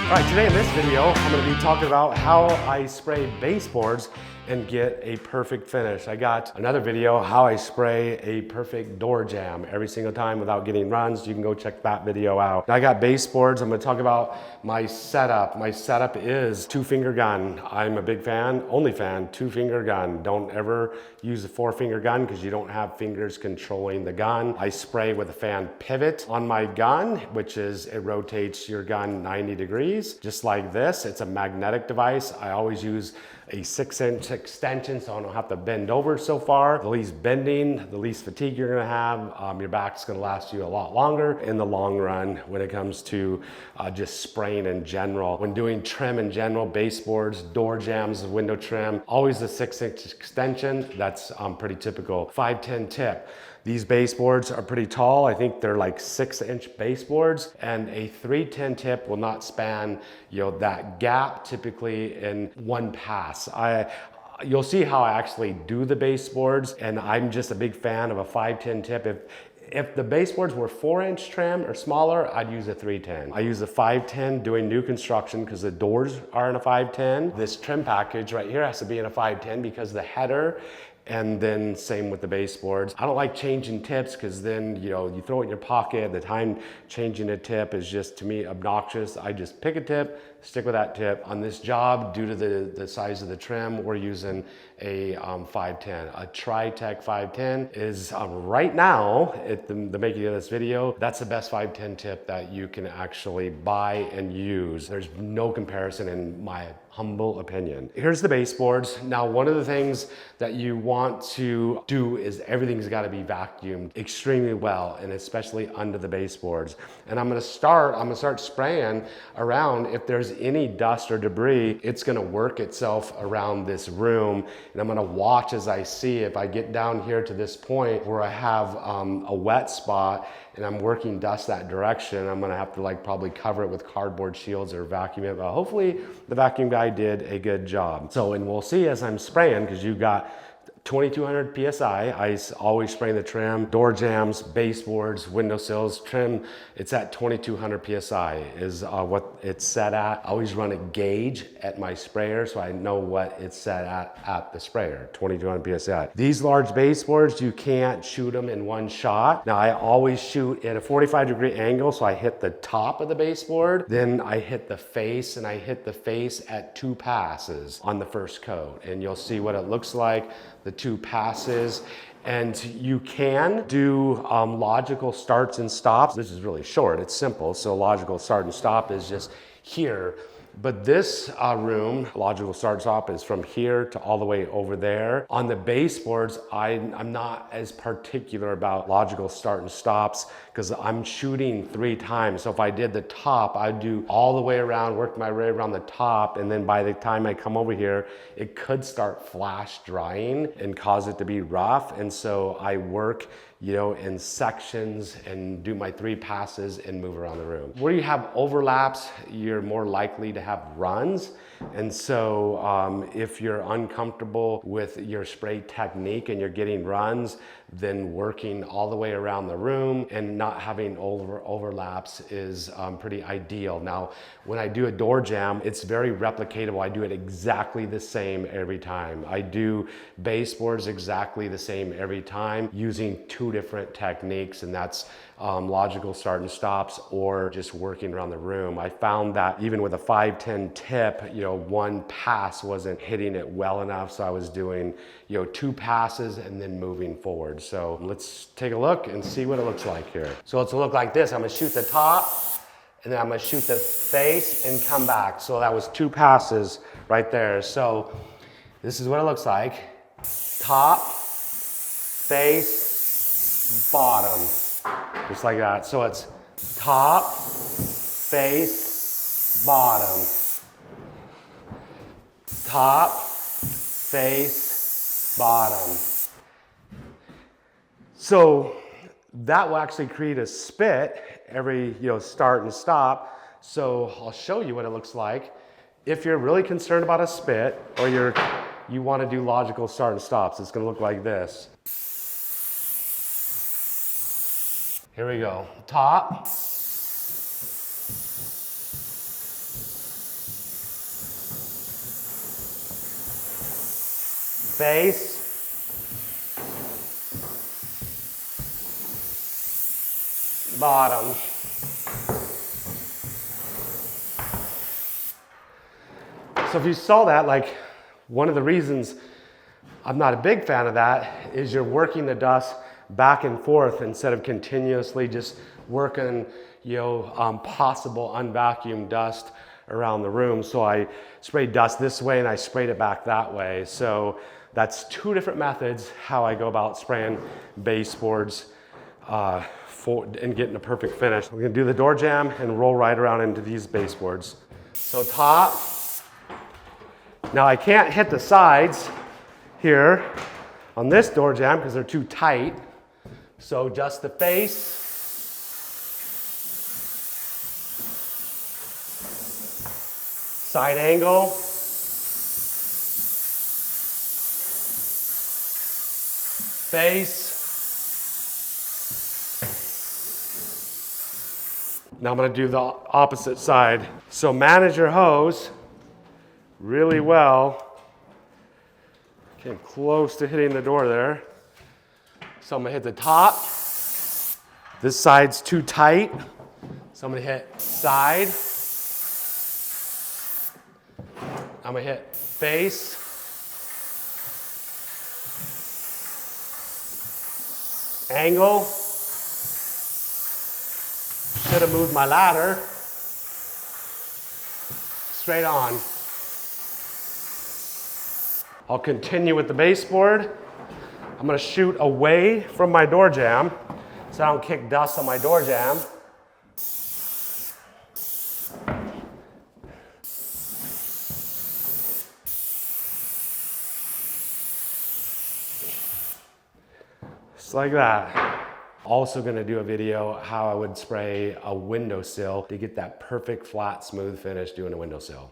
All right, today in this video, I'm going to be talking about how I spray baseboards and get a perfect finish. I got another video, how I spray a perfect door jamb every single time without getting runs. You can go check that video out. Now I got baseboards. I'm going to talk about my setup. My setup is 2-finger gun. I'm a big fan, only fan, 2-finger gun. Don't ever use a 4-finger gun because you don't have fingers controlling the gun. I spray with a fan pivot on my gun, which is it rotates your gun 90 degrees, just like this. It's a magnetic device. I always use a 6-inch extension so I don't have to bend over so far. The least bending, the least fatigue you're gonna have. Your back's gonna last you a lot longer in the long run when it comes to just spraying in general. When doing trim in general, baseboards, door jambs, window trim, always the 6-inch extension. That's pretty typical. 5-10 tip. These baseboards are pretty tall. I think they're like 6-inch baseboards, and a 3-10 tip will not span, that gap typically in one pass. You'll see how I actually do the baseboards, and I'm just a big fan of a 5-10 tip. If the baseboards were 4-inch trim or smaller, I'd use a 3-10. I use a 5-10 doing new construction because the doors are in a 5-10. This trim package right here has to be in a 5-10 because the header, and then same with the baseboards. I don't like changing tips because then, you throw it in your pocket. The time changing a tip is just, to me, obnoxious. I just pick a tip, stick with that tip. On this job, due to the size of the trim, we're using a 5-10. A Tri-Tech 5-10 is right now, at the making of this video, that's the best 5-10 tip that you can actually buy and use. There's no comparison in my humble opinion. Here's the baseboards. Now, one of the things that you want to do is everything's got to be vacuumed extremely well, and especially under the baseboards. And I'm gonna start spraying around. If there's any dust or debris, it's gonna work itself around this room. And I'm gonna watch as I see if I get down here to this point where I have a wet spot and I'm working dust that direction, I'm gonna have to probably cover it with cardboard shields or vacuum it. But hopefully the vacuum guy did a good job. And we'll see as I'm spraying, because you've got 2200 PSI. I always spray the trim, door jambs, baseboards, windowsills, trim. It's at 2200 PSI is what it's set at. I always run a gauge at my sprayer so I know what it's set at the sprayer, 2200 PSI. These large baseboards, you can't shoot them in one shot. Now I always shoot at a 45-degree angle, so I hit the top of the baseboard, then I hit the face, and I hit the face at 2 passes on the first coat. And you'll see what it looks like, the 2 passes. And you can do logical starts and stops. This is really short, it's simple. So logical start and stop is just here. But this room, logical start and stop, is from here to all the way over there. On the baseboards, I'm not as particular about logical start and stops because I'm shooting 3 times. So if I did the top, I'd do all the way around, work my way around the top, and then by the time I come over here, it could start flash drying and cause it to be rough. And so I work in sections and do my 3 passes and move around the room. Where you have overlaps, you're more likely to have runs. And so if you're uncomfortable with your spray technique and you're getting runs, then working all the way around the room and not having overlaps is pretty ideal. Now, when I do a door jamb, it's very replicatable. I do it exactly the same every time. I do baseboards exactly the same every time using 2 different techniques, and that's logical start and stops or just working around the room. I found that even with a 5-10 tip, one pass wasn't hitting it well enough, so I was doing 2 passes and then moving forward. So let's take a look and see what it looks like here. So it's look like this. I'm gonna shoot the top, and then I'm gonna shoot the face and come back. So that was 2 passes right there. So this is what it looks like. Top, face, bottom, just like that. So it's top, face, bottom, top, face, bottom. So that will actually create a spit every start and stop. So I'll show you what it looks like. If you're really concerned about a spit, or you want to do logical start and stops, it's going to look like this. Here we go. Top, face, bottom. So if you saw that, like, one of the reasons I'm not a big fan of that is you're working the dust back and forth instead of continuously just working, possible unvacuumed dust around the room. So I sprayed dust this way and I sprayed it back that way. So that's two different methods how I go about spraying baseboards and getting a perfect finish. We're gonna do the door jamb and roll right around into these baseboards. So top. Now I can't hit the sides here on this door jamb because they're too tight. So just the face, side angle, face. Now I'm going to do the opposite side. So manage your hose really well. Getting close to hitting the door there. So I'm gonna hit the top. This side's too tight. So I'm gonna hit side. I'm gonna hit face. Angle. Should have moved my ladder. Straight on. I'll continue with the baseboard. I'm gonna shoot away from my door jamb so I don't kick dust on my door jamb. Just like that. Also gonna do a video how I would spray a windowsill to get that perfect flat smooth finish doing a windowsill.